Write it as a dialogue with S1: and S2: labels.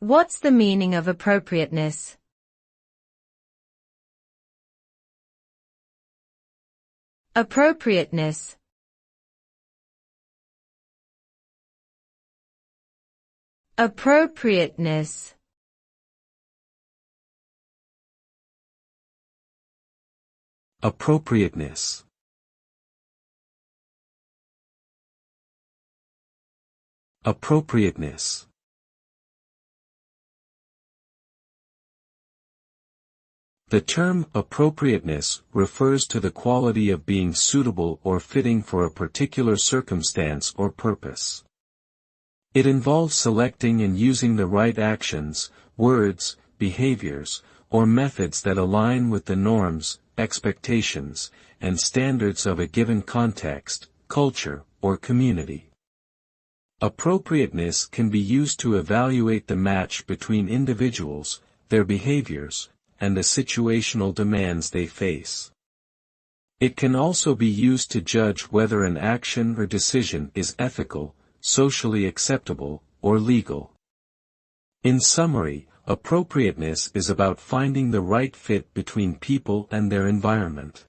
S1: What's the meaning of appropriateness? Appropriateness. Appropriateness.
S2: Appropriateness. Appropriateness. The term appropriateness refers to the quality of being suitable or fitting for a particular circumstance or purpose. It involves selecting and using the right actions, words, behaviors, or methods that align with the norms, expectations, and standards of a given context, culture, or community. Appropriateness can be used to evaluate the match between individuals, their behaviors, and the situational demands they face. It can also be used to judge whether an action or decision is ethical, socially acceptable, or legal. In summary, appropriateness is about finding the right fit between people and their environment.